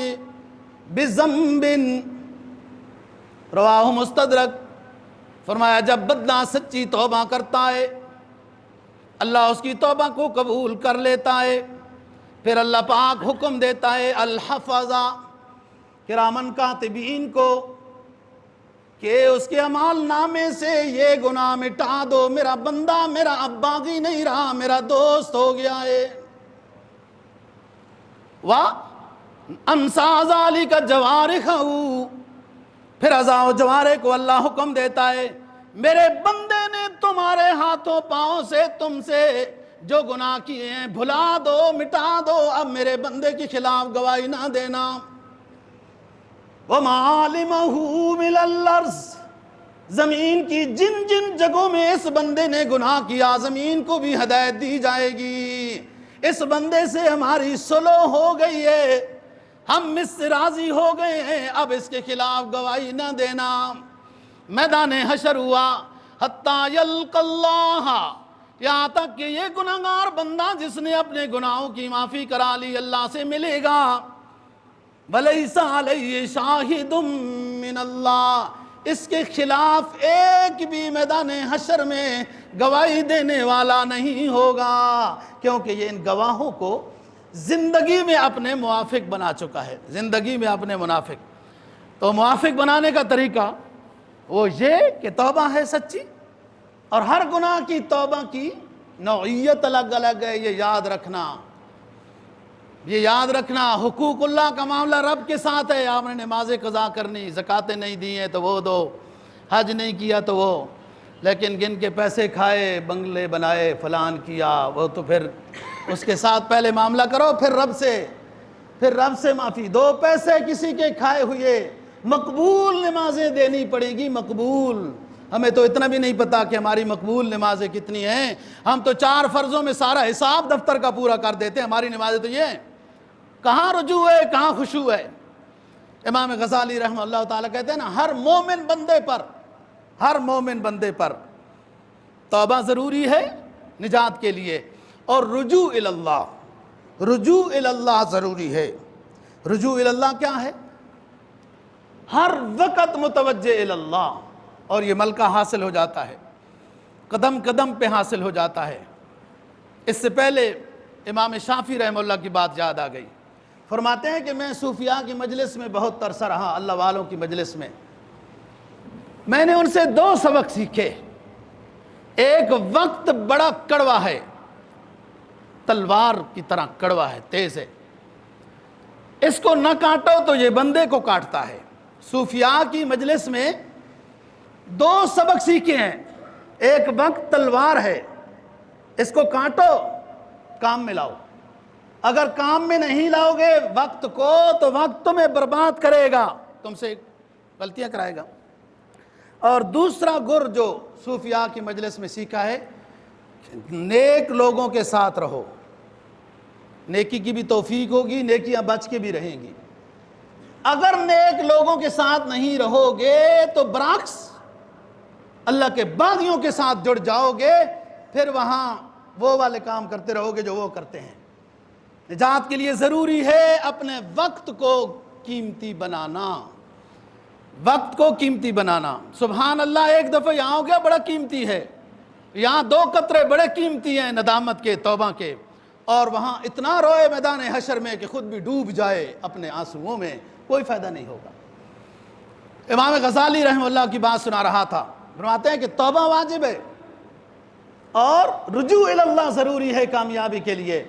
بذنب، رواہ مستدرک۔ فرمایا جب بندہ سچی توبہ کرتا ہے اللہ اس کی توبہ کو قبول کر لیتا ہے، پھر اللہ پاک حکم دیتا ہے الحفظہ کرامن کاتبین کو کہ اس کے اعمال نامے سے یہ گناہ مٹا دو، میرا بندہ میرا اب باغی نہیں رہا، میرا دوست ہو گیا ہے۔ وَأَنْسَى ذَلِكَ جَوَارِحَهُ، پھر اعضاء و جوارح کو اللہ حکم دیتا ہے میرے بندے نے تمہارے ہاتھوں پاؤں سے تم سے جو گناہ کیے ہیں بھلا دو، مٹا دو، اب میرے بندے کے خلاف گواہی نہ دینا۔ وَمَعَالِمَهُ مِنَ الْأَرْضِ، زمین کی جن جن جگہوں میں اس بندے نے گناہ کیا زمین کو بھی ہدایت دی جائے گی، اس بندے سے ہماری صلح ہو گئی ہے، ہم اس سے راضی ہو گئے ہیں، اب اس کے خلاف گواہی نہ دینا۔ میدان حشر ہوا حتیٰ یلقى اللہ، یہاں تک کہ یہ گناہگار بندہ جس نے اپنے گناہوں کی معافی کرا لی اللہ سے ملے گا، وَلَيْسَ عَلَيْهِ شَاهِدٌ مِّنَ اللَّهِ، اس کے خلاف ایک بھی میدان حشر میں گواہی دینے والا نہیں ہوگا، کیونکہ یہ ان گواہوں کو زندگی میں اپنے موافق بنا چکا ہے، زندگی میں اپنے منافق۔ تو موافق بنانے کا طریقہ وہ یہ کہ توبہ ہے سچی، اور ہر گناہ کی توبہ کی نوعیت الگ الگ ہے، یہ یاد رکھنا، یہ یاد رکھنا۔ حقوق اللہ کا معاملہ رب کے ساتھ ہے، آپ نے نماز قضا کرنی، زکاتیں نہیں دی ہیں تو وہ دو، حج نہیں کیا تو وہ، لیکن گن کے پیسے کھائے، بنگلے بنائے، فلان کیا، وہ تو پھر اس کے ساتھ پہلے معاملہ کرو، پھر رب سے معافی دو۔ پیسے کسی کے کھائے ہوئے مقبول نمازیں دینی پڑے گی، مقبول۔ ہمیں تو اتنا بھی نہیں پتا کہ ہماری مقبول نمازیں کتنی ہیں، ہم تو 4 فرضوں میں سارا حساب دفتر کا پورا کر دیتے ہیں، ہماری نمازیں تو یہ ہیں۔ کہاں رجوع ہے، کہاں خشوع ہے؟ امام غزالی رحمہ اللہ تعالیٰ کہتے ہیں نا، ہر مومن بندے پر توبہ ضروری ہے نجات کے لیے، اور رجوع اللہ ضروری ہے۔ رجوع اللہ کیا ہے؟ ہر وقت متوجہ اللہ، اور یہ ملکہ حاصل ہو جاتا ہے، قدم قدم پہ حاصل ہو جاتا ہے۔ اس سے پہلے امام شافعی رحمہ اللہ کی بات یاد آ گئی، فرماتے ہیں کہ میں صوفیاء کی مجلس میں بہت عرصہ رہا، اللہ والوں کی مجلس میں نے ان سے 2 سبق سیکھے۔ ایک وقت بڑا کڑوا ہے، تلوار کی طرح کڑوا ہے، تیز ہے، اس کو نہ کاٹو تو یہ بندے کو کاٹتا ہے۔ صوفیاء کی مجلس میں 2 سبق سیکھے ہیں، ایک وقت تلوار ہے، اس کو کاٹو کام میں لاؤ، اگر کام میں نہیں لاؤ گے وقت کو تو وقت تمہیں برباد کرے گا، تم سے غلطیاں کرائے گا۔ اور دوسرا گر جو صوفیاء کی مجلس میں سیکھا ہے، نیک لوگوں کے ساتھ رہو، نیکی کی بھی توفیق ہوگی، نیکیاں بچ کے بھی رہیں گی۔ اگر نیک لوگوں کے ساتھ نہیں رہو گے تو برعکس اللہ کے باغیوں کے ساتھ جڑ جاؤ گے، پھر وہاں وہ والے کام کرتے رہو گے جو وہ کرتے ہیں۔ نجات کے لیے ضروری ہے اپنے وقت کو قیمتی بنانا، وقت کو قیمتی بنانا۔ سبحان اللہ، ایک دفعہ یہاں ہو گیا بڑا قیمتی ہے، یہاں 2 قطرے بڑے قیمتی ہیں ندامت کے، توبہ کے، اور وہاں اتنا روئے میدان حشر میں کہ خود بھی ڈوب جائے اپنے آنسوؤں میں، کوئی فائدہ نہیں ہوگا۔ امام غزالی رحمہ اللہ کی بات سنا رہا تھا، فرماتے ہیں کہ توبہ واجب ہے اور رجوع اللہ ضروری ہے کامیابی کے لیے۔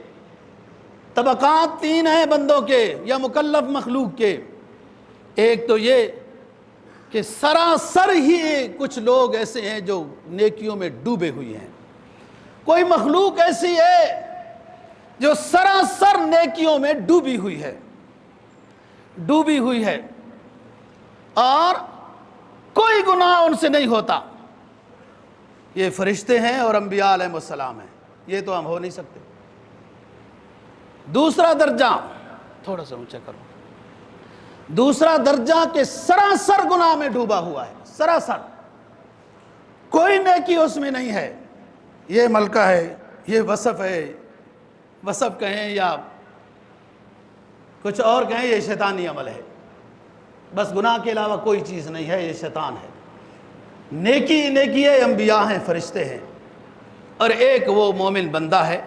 طبقات تین ہیں بندوں کے یا مکلف مخلوق کے، ایک تو یہ کہ سراسر ہی کچھ لوگ ایسے ہیں جو نیکیوں میں ڈوبے ہوئے ہیں، کوئی مخلوق ایسی ہے جو سراسر نیکیوں میں ڈوبی ہوئی ہے اور کوئی گناہ ان سے نہیں ہوتا، یہ فرشتے ہیں اور انبیاء علیہ السلام ہیں، یہ تو ہم ہو نہیں سکتے۔ دوسرا درجہ، تھوڑا سا اونچا کرو، دوسرا درجہ کہ سراسر گناہ میں ڈوبا ہوا ہے، سراسر کوئی نیکی اس میں نہیں ہے، یہ ملکہ ہے، یہ وصف ہے، وصف کہیں یا کچھ اور کہیں، یہ شیطانی عمل ہے، بس گناہ کے علاوہ کوئی چیز نہیں ہے، یہ شیطان ہے۔ نیکی ہے، انبیاء ہیں، فرشتے ہیں، اور ایک وہ مومن بندہ ہے،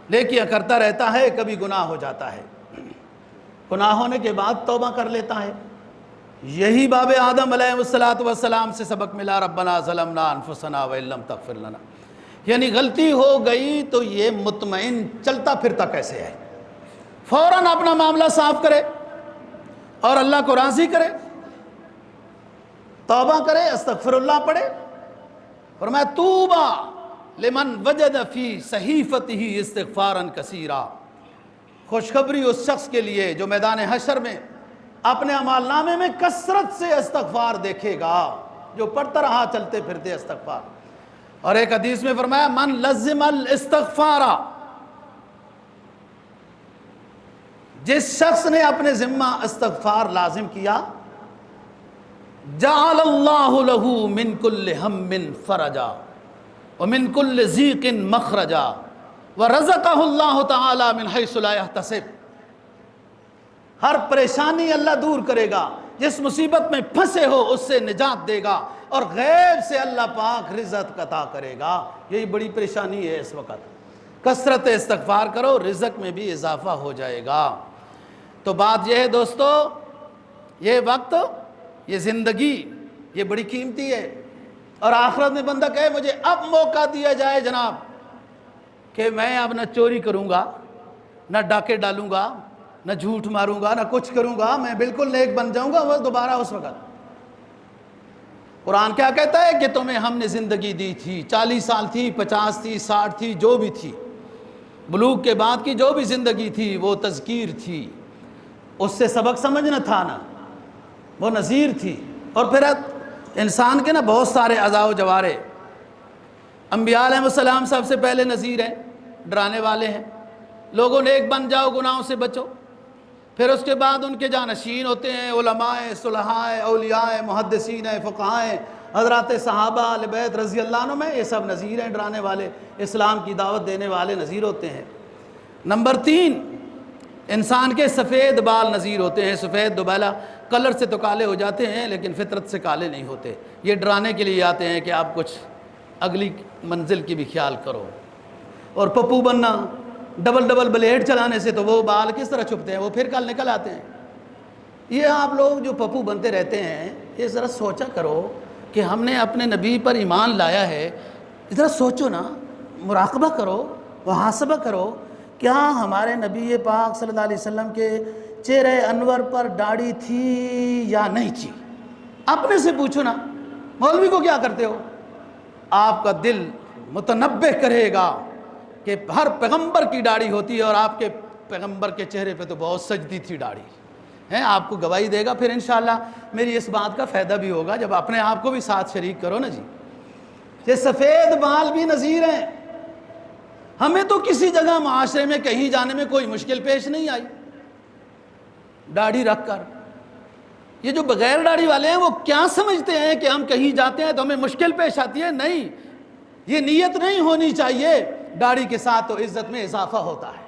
نیکیاں کرتا رہتا ہے، کبھی گناہ ہو جاتا ہے، گناہ ہونے کے بعد توبہ کر لیتا ہے۔ یہی باب آدم علیہ السلام سے سبق ملا، ربنا ظلمنا انفسنا وان لم تغفر لنا، یعنی غلطی ہو گئی تو یہ مطمئن چلتا پھرتا کیسے ہے، فوراً اپنا معاملہ صاف کرے اور اللہ کو راضی کرے، توبہ کرے، استغفر اللہ پڑھے۔ فرمایا توبہ لمن وجد فی صحیفتہ استغفارا کثیرا، خوشخبری اس شخص کے لیے جو میدان حشر میں اپنے اعمال نامے میں کثرت سے استغفار دیکھے گا، جو پڑھتا رہا چلتے پھرتے استغفار۔ اور ایک حدیث میں فرمایا من لزم الاستغفار، جس شخص نے اپنے ذمہ استغفار لازم کیا، جعل اللہ له من کل ہم فرجا ومن کل ضیق مخرجا ورزقہ اللہ تعالی من حیث لا یحتسب، ہر پریشانی اللہ دور کرے گا، جس مصیبت میں پھنسے ہو اس سے نجات دے گا، اور غیب سے اللہ پاک رزق عطا کرے گا۔ یہی بڑی پریشانی ہے اس وقت، کثرت استغفار کرو، رزق میں بھی اضافہ ہو جائے گا۔ تو بات یہ ہے دوستو، یہ وقت، یہ زندگی، یہ بڑی قیمتی ہے، اور آخرت میں بندہ کہے مجھے اب موقع دیا جائے جناب کہ میں اب نہ چوری کروں گا، نہ ڈاکے ڈالوں گا، نہ جھوٹ ماروں گا، نہ کچھ کروں گا، میں بالکل نیک بن جاؤں گا، وہ دوبارہ اس وقت۔ قرآن کیا کہتا ہے کہ تمہیں ہم نے زندگی دی تھی، 40 سال تھی، 50 تھی، 60 تھی، جو بھی تھی، بلوغ کے بعد کی جو بھی زندگی تھی وہ تذکیر تھی، اس سے سبق سمجھنا تھا نا، وہ نذیر تھی۔ اور پھر انسان کے نا بہت سارے اعضاء و جوارے، انبیاء علیہ السلام سب سے پہلے نذیر ہیں، ڈرانے والے ہیں، لوگوں نیک بن جاؤ، گناہوں سے بچو۔ پھر اس کے بعد ان کے جانشین ہوتے ہیں علماء، صلحاء، اولیاء، محدثین، فقہاء، حضرات صحابہ اہل بیت رضی اللہ عنہ میں، یہ سب نذیر ہیں، ڈرانے والے، اسلام کی دعوت دینے والے نذیر ہوتے ہیں۔ نمبر 3، انسان کے سفید بال نذیر ہوتے ہیں، سفید دوبالا، کلر سے تو کالے ہو جاتے ہیں لیکن فطرت سے کالے نہیں ہوتے، یہ ڈرانے کے لیے آتے ہیں کہ آپ کچھ اگلی منزل کی بھی خیال کرو۔ اور پپو بننا، ڈبل بلیڈ چلانے سے تو وہ بال کس طرح چھپتے ہیں، وہ پھر کل نکل آتے ہیں۔ یہ آپ لوگ جو پپو بنتے رہتے ہیں، یہ ذرا سوچا کرو کہ ہم نے اپنے نبی پر ایمان لایا ہے، ذرا سوچو نا، مراقبہ کرو، محاسبہ کرو، کیا ہمارے نبی پاک صلی اللہ علیہ وسلم کے چہرے انور پر داڑھی تھی یا نہیں تھی؟ اپنے سے پوچھو نا، مولوی کو کیا کرتے ہو؟ آپ کا دل متنبہ کرے گا کہ ہر پیغمبر کی داڑھی ہوتی ہے، اور آپ کے پیغمبر کے چہرے پہ تو بہت سجدی تھی داڑھی ہے، آپ کو گواہی دے گا۔ پھر انشاءاللہ میری اس بات کا فائدہ بھی ہوگا جب اپنے آپ کو بھی ساتھ شریک کرو نا جی۔ یہ سفید بال بھی نذیر ہیں، ہمیں تو کسی جگہ معاشرے میں کہیں جانے میں کوئی مشکل پیش نہیں آئی داڑھی رکھ کر۔ یہ جو بغیر داڑھی والے ہیں وہ کیا سمجھتے ہیں کہ ہم کہیں جاتے ہیں تو ہمیں مشکل پیش آتی ہے؟ نہیں، یہ نیت نہیں ہونی چاہیے، داڑھی کے ساتھ تو عزت میں اضافہ ہوتا ہے،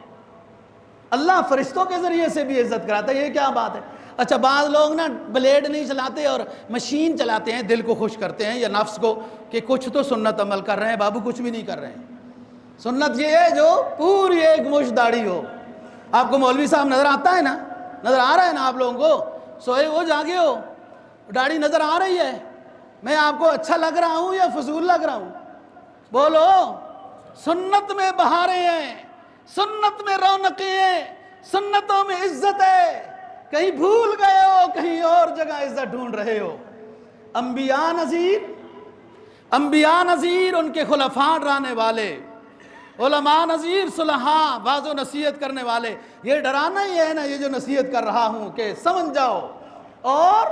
اللہ فرشتوں کے ذریعے سے بھی عزت کراتا ہے، یہ کیا بات ہے؟ اچھا بعض لوگ نا بلیڈ نہیں چلاتے اور مشین چلاتے ہیں، دل کو خوش کرتے ہیں یا نفس کو کہ کچھ تو سنت عمل کر رہے ہیں، بابو کچھ بھی نہیں کر رہے ہیں، سنت یہ ہے جو پوری ایک مشت داڑھی ہو. آپ کو مولوی صاحب نظر آتا ہے نا, نظر آ رہا ہے نا آپ لوگوں کو, سوئے ہو جاگے ہو, داڑھی نظر آ رہی ہے, میں آپ کو اچھا لگ رہا ہوں یا فضول لگ رہا ہوں؟ بولو. سنت میں بہاریں ہیں, سنت میں رونقیں ہیں, سنتوں میں عزت ہے. کہیں بھول گئے ہو, کہیں اور جگہ عزت ڈھونڈ رہے ہو. انبیاء نذیر, ان کے خلفاء ڈرانے والے, علماء نذیر, صلحاء واعظ و نصیحت کرنے والے. یہ ڈرانا ہی ہے نا, یہ جو نصیحت کر رہا ہوں کہ سمجھ جاؤ. اور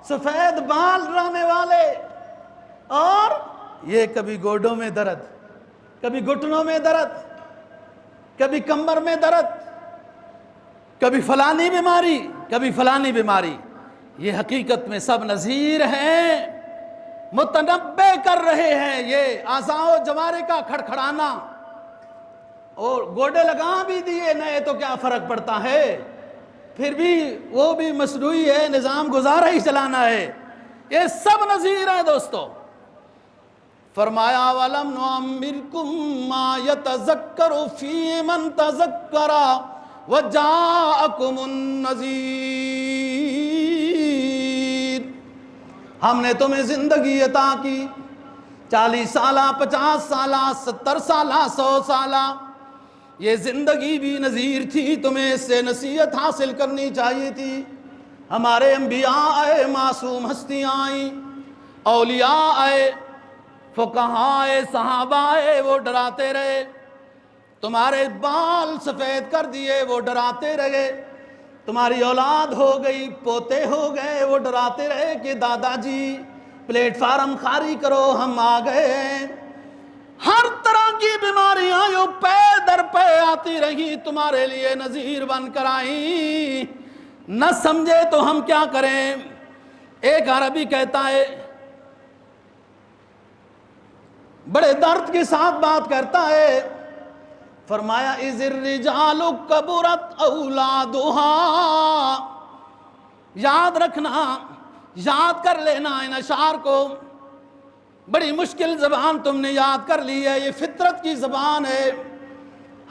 سفید بال ڈرانے والے, اور یہ کبھی گوڈوں میں درد, کبھی گھٹنوں میں درد, کبھی کمر میں درد, کبھی فلانی بیماری, کبھی فلانی بیماری. یہ حقیقت میں سب نذیر ہیں, متنبع کر رہے ہیں. یہ اعضاء و جوارح کا کھڑکھڑانا, اور گوڈے لگا بھی دیے نئے تو کیا فرق پڑتا ہے, پھر بھی وہ بھی مصنوعی ہے, نظام گزارا ہی چلانا ہے. یہ سب نذیر ہیں دوستو. فرمایا وَلَمْ نُعَمِّرْكُمْ مَا يَتَذَكَّرُ فِي مَنْ تَذَكَّرَ وَجَاءَكُمُ النَّذِيرُ. ہم نے تمہیں زندگی عطا کی, 40 سالہ, 50 سالہ, 70 سالہ, 100 سالہ. یہ زندگی بھی نذیر تھی, تمہیں اس سے نصیحت حاصل کرنی چاہیے تھی. ہمارے انبیاء آئے, معصوم ہستیاں آئیں, اولیاء آئے, فقہاء آئے, صحابہ آئے, وہ ڈراتے رہے. تمہارے بال سفید کر دیے, وہ ڈراتے رہے. تمہاری اولاد ہو گئی, پوتے ہو گئے, وہ ڈراتے رہے کہ دادا جی پلیٹ فارم خالی کرو, ہم آ گئے ہیں. ہر طرح کی بیماریاں جو پے در پے آتی رہی, تمہارے لیے نذیر بن کر آئیں. نہ سمجھے تو ہم کیا کریں. ایک عربی کہتا ہے, بڑے درد کے ساتھ بات کرتا ہے, فرمایا اِذِ الرِّجَالُ كَبُرَتْ أَوْلَادُهَا. یاد رکھنا, یاد کر لینا ان اشعار کو. بڑی مشکل زبان تم نے یاد کر لی ہے, یہ فطرت کی زبان ہے,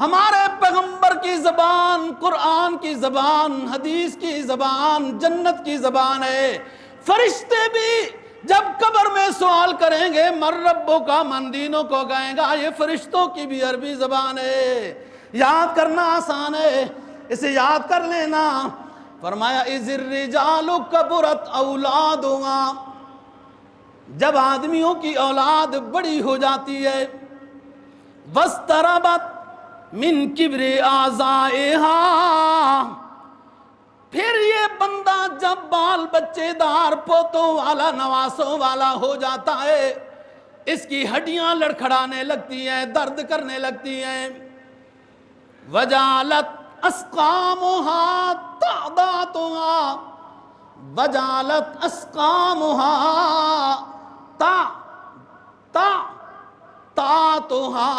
ہمارے پیغمبر کی زبان, قرآن کی زبان, حدیث کی زبان, جنت کی زبان ہے. فرشتے بھی جب قبر میں سوال کریں گے من ربوں کا, من دینوں کو کہیں گا, یہ فرشتوں کی بھی عربی زبان ہے. یاد کرنا آسان ہے, اسے یاد کر لینا. فرمایا اِذِ الرِّجَالُ كَبُرَتْ أَوْلَادُهَا. جب آدمیوں کی اولاد بڑی ہو جاتی ہے, وَاسْتَرَبَتْ مِنْ كِبْرِ آزَائِهَا. پھر یہ بندہ جب بال بچے دار, پوتوں والا, نواسوں والا ہو جاتا ہے, اس کی ہڈیاں لڑکھڑانے لگتی ہیں, درد کرنے لگتی ہیں. وَجَعَلَتْ أَسْقَامُهَا تَعْدَاتُهَا. وَجَعَلَتْ أَسْقَامُهَا تَعْتُهَا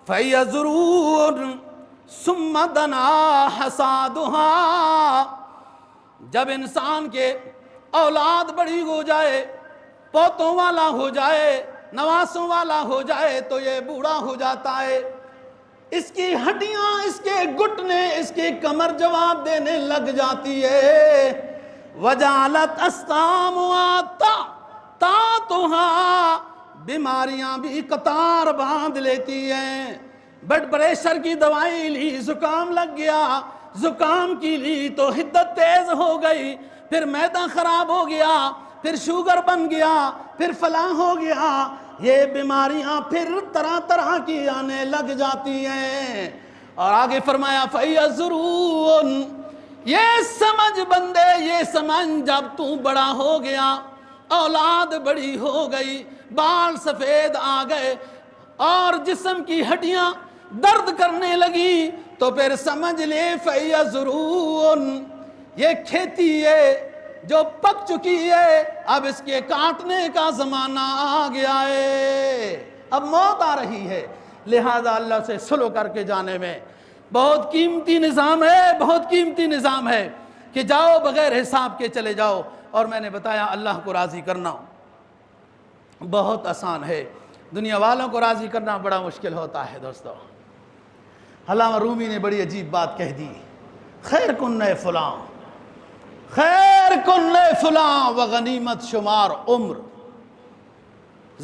فَيَزْرُونَ ثُمَّ دَنَا حَسَادُهَا. جب انسان کے اولاد بڑی ہو جائے, پوتوں والا ہو جائے, نواسوں والا ہو جائے, تو یہ بوڑھا ہو جاتا ہے. اس کی ہڈیاں, اس کے گھٹنے, اس کی کمر جواب دینے لگ جاتی ہے. وَجَعَلَتْ أَسْقَامُهَا تَعْتُهَا. بیماریاں بھی قطار باندھ لیتی ہیں. بلڈ پریشر کی دوائی لی, زکام لگ گیا, زکام کی لی تو حدت تیز ہو گئی, پھر معدہ خراب ہو گیا, پھر شوگر بن گیا, پھر فلاں ہو گیا. یہ بیماریاں پھر طرح طرح کی آنے لگ جاتی ہیں. اور آگے فرمایا فَيَزْرُونَ. یہ سمجھ بندے, یہ سمجھ جب تو بڑا ہو گیا, اولاد بڑی ہو گئی, بال سفید آ گئے, اور جسم کی ہڈیاں درد کرنے لگی, تو پھر سمجھ لے فَيَزْرُونَ. یہ کھیتی ہے جو پک چکی ہے, اب اس کے کاٹنے کا زمانہ آ گیا ہے, اب موت آ رہی ہے. لہذا اللہ سے سلو کر کے جانے میں بہت قیمتی نظام ہے, بہت قیمتی نظام ہے کہ جاؤ بغیر حساب کے چلے جاؤ. اور میں نے بتایا اللہ کو راضی کرنا بہت آسان ہے. دنیا والوں کو راضی کرنا بڑا مشکل ہوتا ہے دوستو۔ علامہ رومی نے بڑی عجیب بات کہہ دی، خیر کن فلاں، خیر کن فلاں و غنیمت شمار عمر،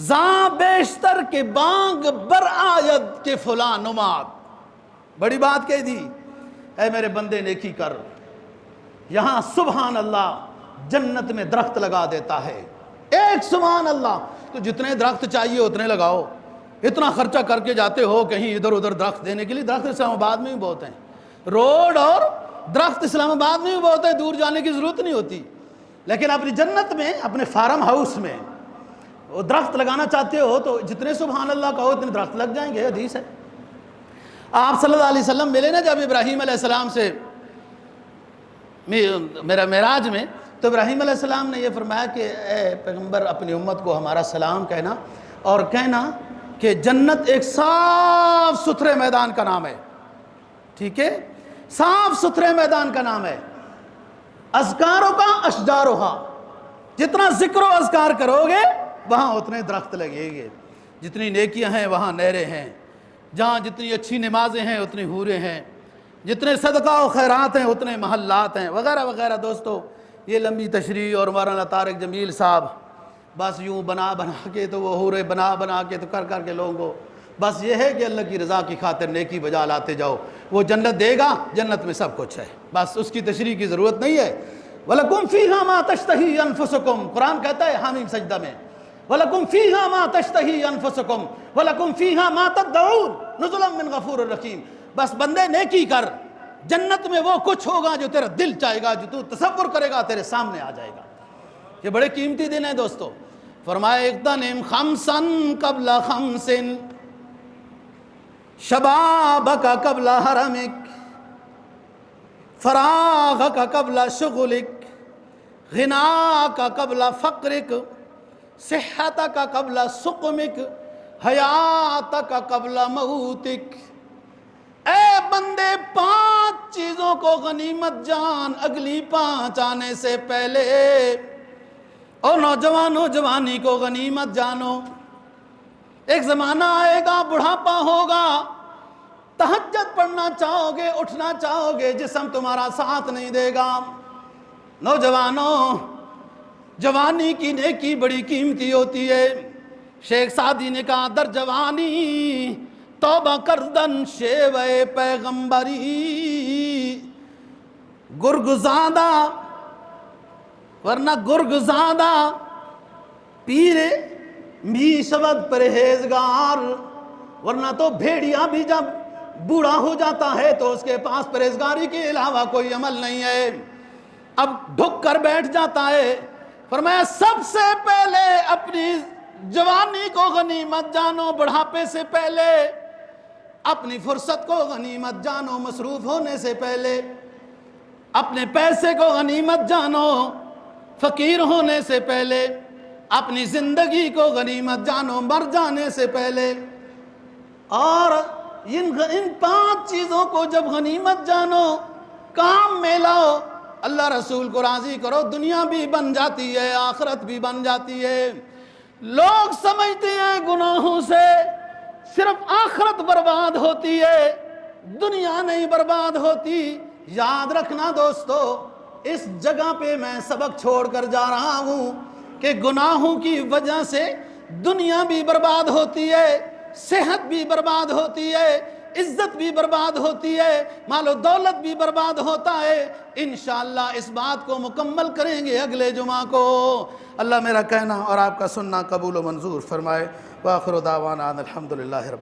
زاں بیشتر کے بانگ بر آید کے فلاں نماد۔ بڑی بات کہہ دی، اے میرے بندے نیکی کر، یہاں سبحان اللہ جنت میں درخت لگا دیتا ہے، ایک سبحان اللہ، تو جتنے درخت چاہیے اتنے لگاؤ، اتنا خرچہ کر کے جاتے ہو کہیں ادھر ادھر درخت دینے کے لیے، درخت اسلام آباد میں بھی بہت ہیں، روڈ اور درخت اسلام آباد میں بھی بہت ہیں، دور جانے کی ضرورت نہیں ہوتی، لیکن اپنی جنت میں اپنے فارم ہاؤس میں وہ درخت لگانا چاہتے ہو تو جتنے سبحان اللہ کہو اتنے درخت لگ جائیں گے، حدیث ہے۔ آپ صلی اللہ علیہ وسلم ملے نا جب ابراہیم علیہ السلام سے میرا معراج میں، تو ابراہیم علیہ السلام نے یہ فرمایا کہ اے پیغمبر اپنی امت کو ہمارا سلام کہنا، اور کہنا کہ جنت ایک صاف ستھرے میدان کا نام ہے، ٹھیک ہے، صاف ستھرے میدان کا نام ہے، اذکاروں کا اشجارها، جتنا ذکر و اذکار کرو گے وہاں اتنے درخت لگیں گے، جتنی نیکیاں ہیں وہاں نہریں ہیں، جہاں جتنی اچھی نمازیں ہیں اتنی حوریں ہیں، جتنے صدقہ و خیرات ہیں اتنے محلات ہیں، وغیرہ وغیرہ۔ دوستو یہ لمبی تشریح، اور مولانا طارق جمیل صاحب بس یوں بنا کے تو وہ حورے بنا کے تو کر کے لوگوں کو بس یہ ہے کہ اللہ کی رضا کی خاطر نیکی بجا لاتے جاؤ، وہ جنت دے گا، جنت میں سب کچھ ہے، بس اس کی تشریح کی ضرورت نہیں ہے۔ وَلَكُمْ فِيهَا مَا تَشْتَهِي أَنفُسُكُمْ، قرآن کہتا ہے حامیم سجدہ میں، وَلَكُمْ فِيهَا مَا تَشْتَهِي أَنفُسُكُمْ وَلَكُمْ فِيهَا مَا تَدَّعُونَ نُزُلًا مِّن غَفُورٍ رَحِيمٍ۔ بس بندے نیکی کر، جنت میں وہ کچھ ہوگا جو تیرا دل چاہے گا، جو تو تصور کرے گا تیرے سامنے آ جائے گا۔ یہ بڑے قیمتی دن ہیں دوستو۔ فرمایا اغتنم خمسا قبل خمس، شبابک قبل حرمک، فراغک قبل شغلک، غناک قبل فقرک، صحتک قبل سقمک، حیاتک قبل موتک۔ اے بندے 5 چیزوں کو غنیمت جان، اگلی 5 آنے سے پہلے۔ اور نوجوانوں جوانی کو غنیمت جانو، ایک زمانہ آئے گا بڑھاپا ہوگا، تہجد پڑھنا چاہو گے، اٹھنا چاہو گے، جسم تمہارا ساتھ نہیں دے گا۔ نوجوانوں جوانی کی نیکی بڑی قیمتی ہوتی ہے۔ شیخ سعدی نے کہا در جوانی توبہ کردن شیوہ پیغمبری، گرگزادہ ورنہ گرگزادہ پیر بھی شبد پرہیزگار، ورنہ تو بھیڑیا بھی جب بوڑھا ہو جاتا ہے تو اس کے پاس پرہیزگاری کے علاوہ کوئی عمل نہیں ہے، اب ڈھک کر بیٹھ جاتا ہے۔ فرمایا سب سے پہلے اپنی جوانی کو غنیمت جانو، بڑھاپے سے پہلے اپنی فرصت کو غنیمت جانو، مصروف ہونے سے پہلے اپنے پیسے کو غنیمت جانو، فقیر ہونے سے پہلے اپنی زندگی کو غنیمت جانو، مر جانے سے پہلے۔ اور ان 5 چیزوں کو جب غنیمت جانو، کام میں لاؤ، اللہ رسول کو راضی کرو، دنیا بھی بن جاتی ہے، آخرت بھی بن جاتی ہے۔ لوگ سمجھتے ہیں گناہوں سے صرف آخرت برباد ہوتی ہے، دنیا نہیں برباد ہوتی۔ یاد رکھنا دوستو، اس جگہ پہ میں سبق چھوڑ کر جا رہا ہوں کہ گناہوں کی وجہ سے دنیا بھی برباد ہوتی ہے، صحت بھی برباد ہوتی ہے، عزت بھی برباد ہوتی ہے، مال و دولت بھی برباد ہوتا ہے۔ انشاءاللہ اس بات کو مکمل کریں گے اگلے جمعہ کو۔ اللہ میرا کہنا اور آپ کا سننا قبول و منظور فرمائے۔ وآخر دعوانا الحمدللہ رب